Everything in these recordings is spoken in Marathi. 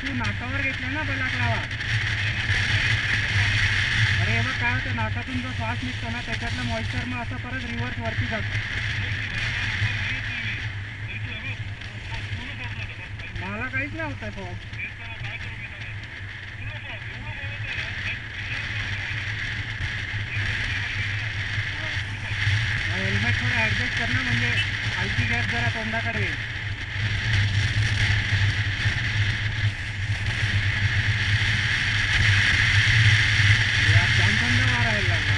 तू नाकावर घेतला ना बलाक्लावा. अरे बघ काय होतं, नाकातून जो श्वास निघतो ना त्याच्यातलं मॉइश्चर मग असं परत रिव्हर्स वरती जातो. मला काहीच नाही होत आहे फॉग. हेल्मेट थोडं ॲडजस्ट करणं म्हणजे हलकी गॅस जरा तोंडाकडे येईल. थंड वारा यायला लागला.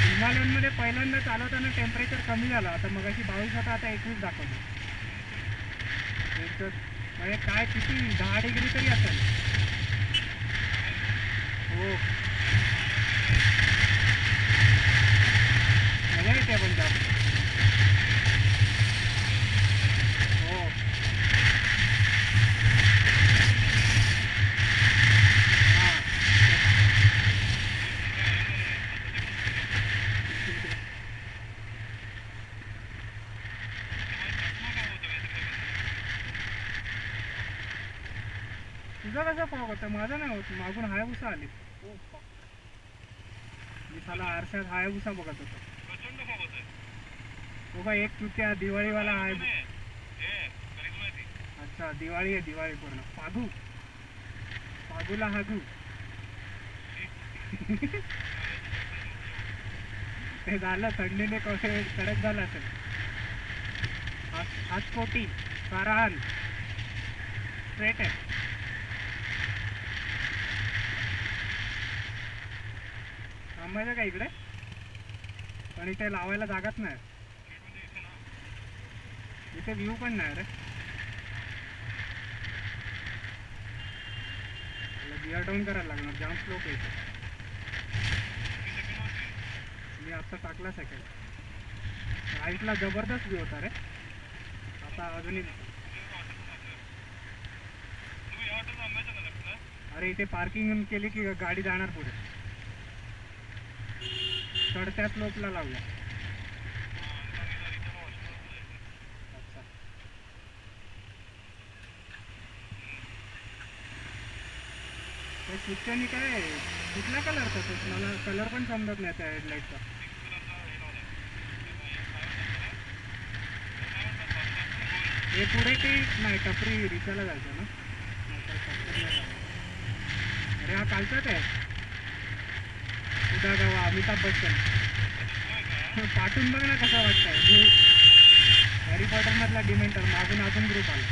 हिमालयनमध्ये पहिल्यांदा चालवताना टेम्परेचर कमी झालं. आता मगाशी 22 होता, आता 21 दाखवलं. म्हणजे काय किती 10 डिग्री तरी असेल. हो मजा येते पण जास्त. हो हां तुझा कसा फॉग होता? माझा नाही होत. मागून हायाबुसा आली. मी साला आरशात हायाबुसा बघत होतो. हो का, एक चुक्या दिवाळीवाला आहे. अच्छा दिवाळी आहे, दिवाळी पूर्ण फागू. फागूला हागू. ते झालं थंडीने कसे कडक झालं असेल. आज कोटी कारहान स्ट्रेट आहे. थांबायचं का इकडे? पण इथे लावायला जागाच नाही. इथे व्ह्यू पण नाही रे. गिअर डाऊन करायला लागणार, जाम स्लोप आहे. मी आत्ता टाकला सेकंड. राईटला जबरदस्त व्ह्यू होता रे. आता अजूनही अरे इथे पार्किंग केली की गाडी जाणार पुढे. चढत्या स्लोपला लावल्या. अच्छा ते सुट्ट्याने काय कुठल्या कलरचा तो? मला कलर पण समजत नाही त्या हेडलाईटचा. हे पुढे काही नाही, टपरी रिक्षाला जायचं ना. अरे हा कालचाच आहे. उद्या गावा अमिताभ बच्चन. पाठवून बघ ना कसा वाटतंय. हॅरी पॉटर मधला डिमेंटर मागून अजून ग्रुप आला.